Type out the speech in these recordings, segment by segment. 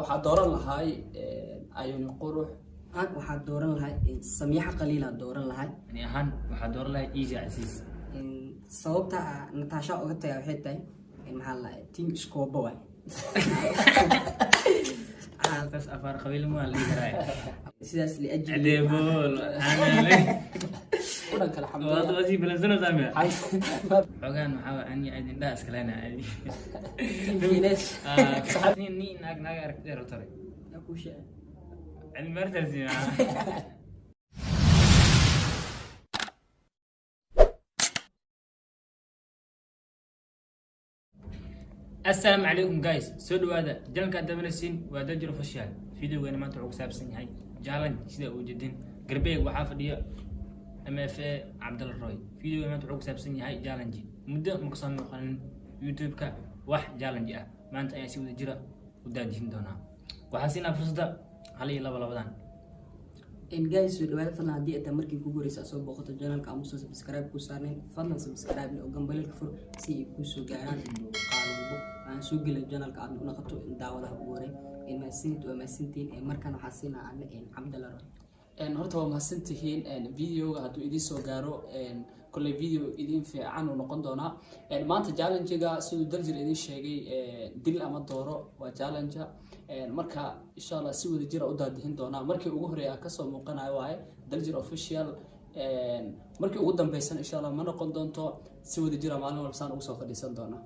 waxaa dooran lahay ayuni qurux waxaa dooran lahay samiixa qaliila dooran lahay ani ahaan waxaa dooran lahay easy casiis sababta Natasha uga tagay waxay tahay maxaa la team iskooba waay bas afar qabiil ma la diray sidaas li ajli adeebol aanale kulan kala xamdo wada wasi balansan saamiya xogaan waxa aan yahay indha iskaleena aadi Fines ni naag aragtay rotay ku shaa ani martasi السلام عليكم جايز سودو هذا جلن كان دبنسين ودجر فشال فيديو وين ما تعوق سابسن هاي جالن سيدا وجدين قربيق وحافظية ام اف عبد الله الروي فيديو وين ما تعوق سابسن هاي جالن جي مدة مقصان مقارن يوتيوب كا واحد جالن جي ما انت ايسي ودجرة وداجين دونا وحاسينا فرصة هلي لبا لبدان in guys soo dhawaada fadlan haddii aad markii ku guuraysa soo booqato channelka ama soo subscribe ku saarnay fadlan subscribe oo gambalka fur si ay ku soo gaaraan qaalbo aan soo gelin channelka aad una qabto daawadaha ugu horeey in maasintiin markan waxa siinaa aan Cabdalla horta waa mahadsantihiin videoga hadduu idin soo gaaro kolley video idin fiican uu noqon doonaa maanta challenge-ga siduu daljir idin sheegay dil ama dooro waa challenge marka insha Allah si wada jira u daadihin doonaa markii ugu horeeya ka soo muuqanayo waaye daljir official markii ugu dambaysan insha Allah ma noqon doonto si wada jira maalin walba saan ugu soo fadhiisan doonaa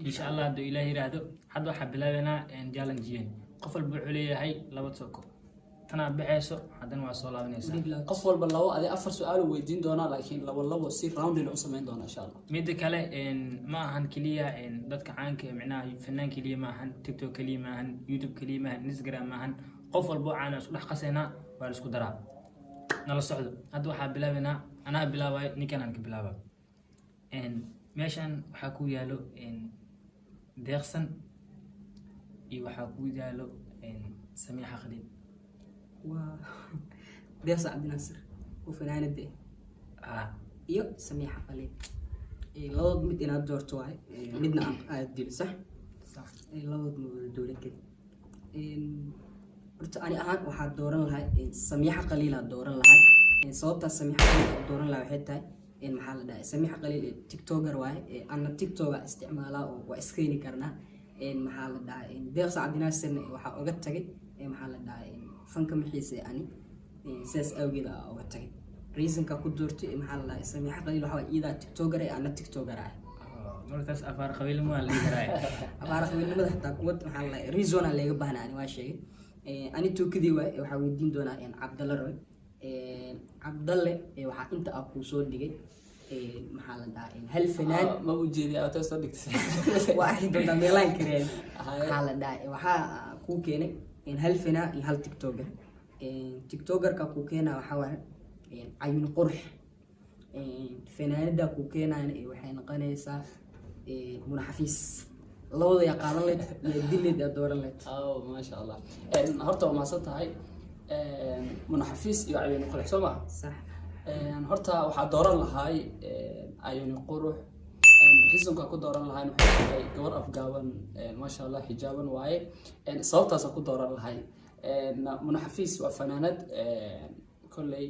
insha Allah haduu Ilaahay yiraahdo hadda waxa bilaabanaa challenge-yeen qof walba wuxuu leeyahay laba soko tana bixayso haddana waa soo laabanaysaa qof walba labo adi afar su'aal weydiin doonaa laakiin labo si round u sameyn doonaa insha Allah mid kale ma ahan kaliya dadka caanka macnaha fanaan kaliya ma ahan TikTok kaliya ma ahan YouTube kaliya ma ahan Instagram ma ahan qof walba aan isku dhex qaseena waa isku daraa nala socdo hadda waxa bilaabanaa anaa bilaabay ninkan aan ka bilaabay meeshan waxa ku yaalo deeqsan iyo waxa ku yaalo samiixa qaliil deeqsa Cabdinaasir oo fanaanade iyo samiixa qaliil labad mid inaad doorto waay midna aad dil sax labad mid dowladda horta ani ahaan waxa dooran lahay samiixa qaliil dooran lahay sababta samiixa qaliil dooran lahay waxay tahay maxaa la dhahay samiixa qaliil TikToker waay ana TikTok isticmaalaa oo waa iskeyni karnaa maxaa la dhahay deeqsa Cabdinaasir waxa uga tagay maxaa la dhahay fanka mixiisa ani sidaas awgeeda uga tagay reasonka ku doortay maxaa la dhahay samiixa qaliil waxa iyada TikToker ana TikToker markaas afar qabiil ma la diray afar qabiilnimada xitaa kuwad maxaa la dhahay reason laga baahnaa ani waa sheegay ani tookadii waxa weydiin doonaa Cabdalla Roy Cabdalle waxa inta ah ku soo dhigay maxaa la dhahay hal fanaan ma u jeeday aad soo dhigtay waa arin doonta meelaan kareen maxaa la dhahay waxa ku keenay hal fanaan iyo hal TikToker TikToker-ka ku keenaa waxa waaye ayun qurux fanaanada ku keenayna waxay noqonaysaa munaxafiis labada ya qaadan leed iyo dileed dooran leed ma sha Allah horta ma san tahay munaxafiis iyo ayun qurux soo sax horta waxa dooran lahay ayun qurux reasonka ku dooran lahay waxay gabar afgaaban ma sha Allah hijaaban waaye sababtaas ku dooran lahay munaxafiis waa fanaanad kolley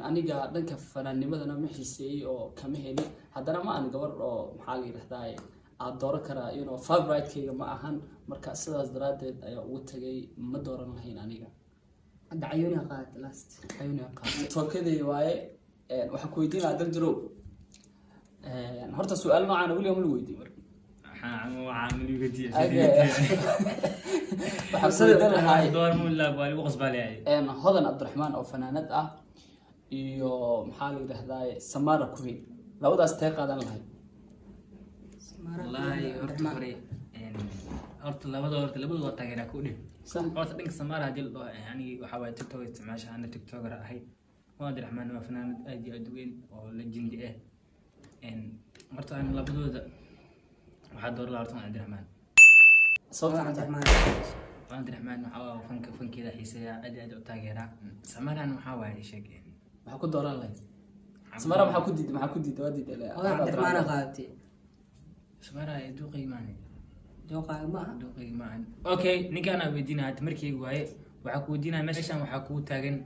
aniga dhanka fanaanimadana ma xiiseeyay oo kama helin haddana ma aan gabar oo maxaa la yiraahdaa aad dooran karaa favorite-kayga ma ahan marka sidaas daraadeed ayaa ugu tagay ma dooran lahayn aniga hadda ayuuni qaad last ayuuni qaad tookadii waaye waxa ku weydiin lahaa daljirow horta su'aal noocan waliba ma la weydiin marka hodan Cabdiraxmaan oo fanaanad ah iyo maxaa la yiraahdaa Samara Queen labadaas tay qaadan lahayd wallahi horta labada waa taageera ku dhig horta dhanka Samara hadii la dhaho yani waxa way TikTok isticmaasha ana TikToker ahay Cabdiraxmaan waa fanaanad aad iyo aad weyn oo legend ah horta aan labadooda waxaa door la horta Cabdiraxmaan sababta Cabdiraxmaan waxa fankeeda xiiseeya aad u taageera Samarana waxa way sheegeen waxa ku dooran lahayd Samara waxa ku diiday waa diiday Cabdiraxmaan qaatay Samara ay duqay maani dooqaaga ma aha dooqeyga ma ahan okay ninkaan aan weydiinaya hadda markayga waaye waxaa ku weydiinaya meeshan waxaa kuu taagan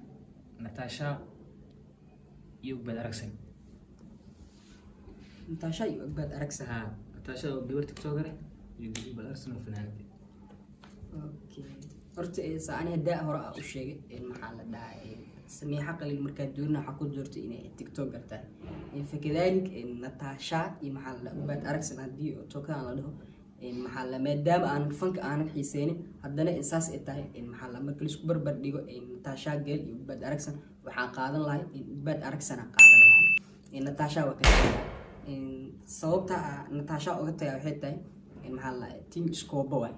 Natasha iyo Ugbaad Aragsan Natasha iyo Ugbaad Aragsan Natasha oo gabar tiktoker iyo Ugbaad Aragsan oo fanaanad okay horta saani hadaa hore u sheegay maxaa la dhahay samiixa qalil markaa doorna waxa ku doortay inay tiktoker tahay fakadalik Natasha iyo maxaa la Ugbaad Aragsan hadii oo tokan la dhaho maxaa la maadaama aan fanka aanan xiiseenin haddana insaas ay tahay maxaa la marka isku barbar dhigo Natasha geel iyo Ugbaad Aragsan waxaa qaadan lahay Ugbaad Aragsan qaadan lahay Natasha waa ka sababta Natasha uga tagay waxay tahay maxaa la team iskoobo waay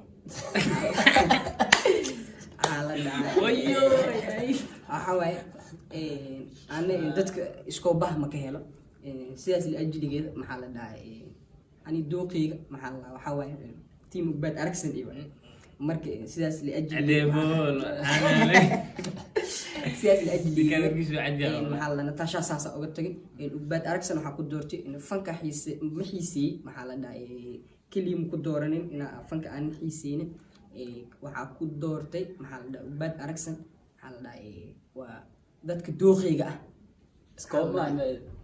ala wayo waxa waay aan dadka iskoobaha ma ka helo sidaas la ajligeeda maxaa la dhahay ani dooqiga maxaa la waxa waay team Ugbaad Aragsan iyo marka sidaas la ajligeeda sidaas la ajligeeda maxaa la Natasha saasa uga tagay Ugbaad Aragsan waxa ku doortay in fanka xiisay maxaa la dhahay kaliya ku dooranin in fanka aan xiiseynin waxa ku doortay maxaa la dhahay Ugbaad Aragsan maxaa la dhahay waa dadka dooqiga ah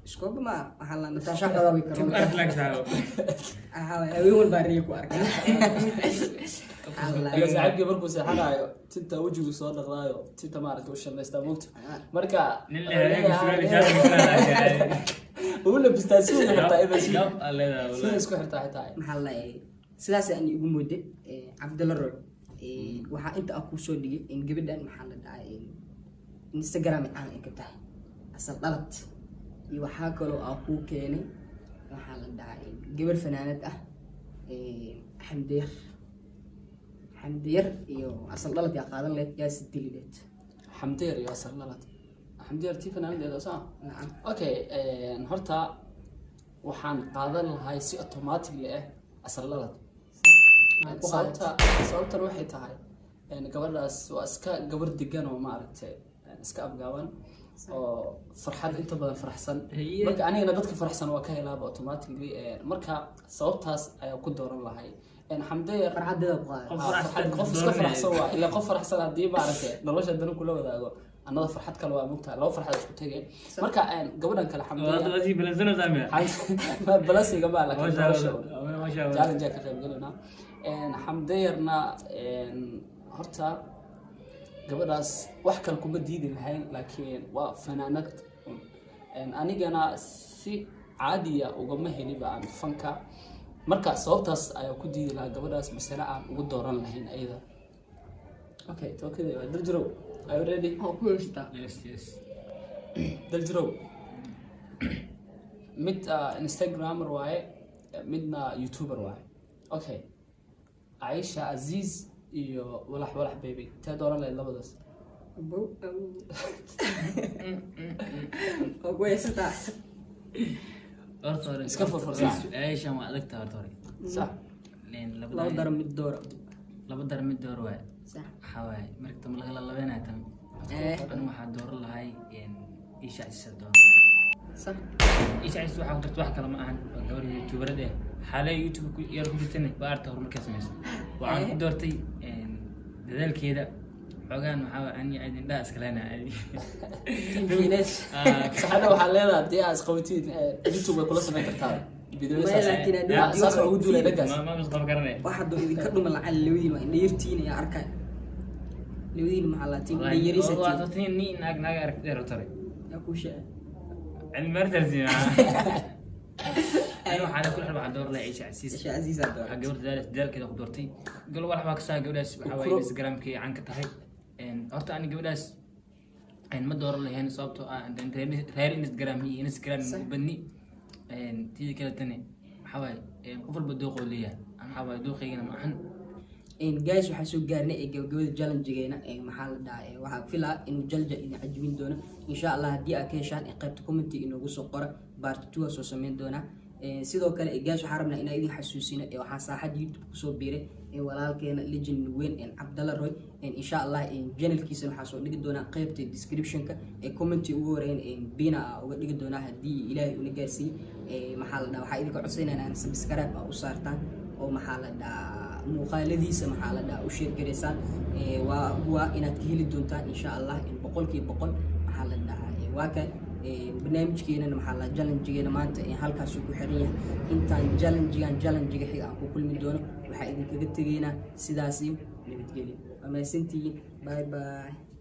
iskooba ma waxa la Natasha qadawi karo haween walba riyo ku arkay aga saxibkii markuu seexanayo tinta wajigu soo dhaqdaayo tinta maaragtay u shamaysta mugta marka nin leeyahay uu labistaa si uu xirtaa ida si isku xirtaa xitaa maxaa la sidaas aan ugu mooday Cabdalla Roy waxa inta ku soo dhigay in gabadhan maxaa la dhahay Instagram aan ka tahay asal dhalad iyo waxa kale oo ku keenay waxa la dhahay gabar fanaanad ah xamdeer iyo asal dhalad ya qaadan leed yaa sidilideed xamdeer iyo asal dhalad xamdeer tii fanaanadeeda soo nacam okay horta waxaan qaadan lahay si automatic ah asal dhalad sababta waxay tahay gabadhaas waa iska gabar degan oo maaragtay iska abgaaban oo farxad inta badan faraxsan marka anigana dadka faraxsan waa ka helaaba automatically marka sababtaas ayaa ku dooran lahay xamdeer farxadeeda qof iska faraxsan waa ilaa qof faraxsan hadii maaragtay nolosha dana kula wadaago anada farxad kale waa mugtaa laba farxad isku tagay marka gabadhan kale xamdeer balanzano saamiya balasiga baa la ma sha Allah challenge ka qayb galana xamdeerna horta gabadhaas wax kale kuma diidi lahayn laakiin waa fanaanad anigana si caadiya ugama heliba aan fanka marka sababtaas ayaa ku diidi lahaa gabadhaas masala aan ugu dooran lahayn ayada okay tookada daljiro are you ready oo ku yeeshta yes daljiro mid Instagramer waaye midna YouTuber waaye okay Aisha Aziz iyo walax baby taa dooran lahayd labadaas oo ku yeeshta horta iska furfursa Aisha ma adagta horta sax laba dar mid door waay sax waxa waay marka ma laga labeenay tan anu waxa dooran lahay Aisha Aziz dooran sax Aisha Aziz waxa ku wax kale ma ahan gabar YouTuberade xalay YouTube ku yar ku jirtay baarta horumarka sameeyay waxaan ku doortay dadaalkeeda xogaan waxa aan idin dhaas kaleena saxada waxa leedahay hadii aad qawatiin YouTube kula sameyn kartaa videoyada saas ugu duulay dhagaas ma masqab karanay waxa doo idin ka dhuma lacag lawadiin waa indheertiin ayaa arkay lawadiin maxaa la tiin indheerisatiin waa dadin ni naag aragtay rotare yaa ku sheegay cilmi martarsiina أنا وحنا كل حرب عدور لا عيش عزيز عيش عزيز عدور حجور ذلك كذا قدرتي قالوا ولا ما كسا جوداس حوالي انستغرام كي عنك تهي ان هرت أنا جوداس ان ما دور لي هنا صابته عند غير انستغرام هي انستغرام بني ان تيجي كذا تاني حوالي قفل بدوق ليا أنا حوالي دوقي أنا ما حن إن جايز وحسوا جارنا جود جالن جينا محل داعي وحفلا إنه جلجة إن عجبين دونا إن شاء الله دي أكيشان قربت كومنتي إنه قصة قرا بارتوها سوسمين دونا sidoo kale gaas waxaan rabnaa inaan idin xasuusino waxaa saaxad YouTube ku soo biiray walaalkeena legend weyn Cabdalla Roy insha Allah channelkiisa waxaa soo dhigi doonaa qaybta description-ka comment ugu horeyn bina uga dhigi doonaa hadii Ilaahay uu gaarsiiyo maxaa la dhahaa waxaa idinka codsanayna in subscribe u saartaan oo maxaa la dhahaa muuqaaladiisa maxaa la dhahaa u sheer gareysaan waa inaad ka heli doontaan insha Allah in 100% maxaa la dhahaa waa kan barnaamijkeena maxaa la challenge-geena maanta halkaas ku xiran yahay intaan challenge-ga xiga aan ku kulmi doono waxaa idinkaga tegeynaa sidaas iyo nabadgelyo. Amaasantiin, bye bye.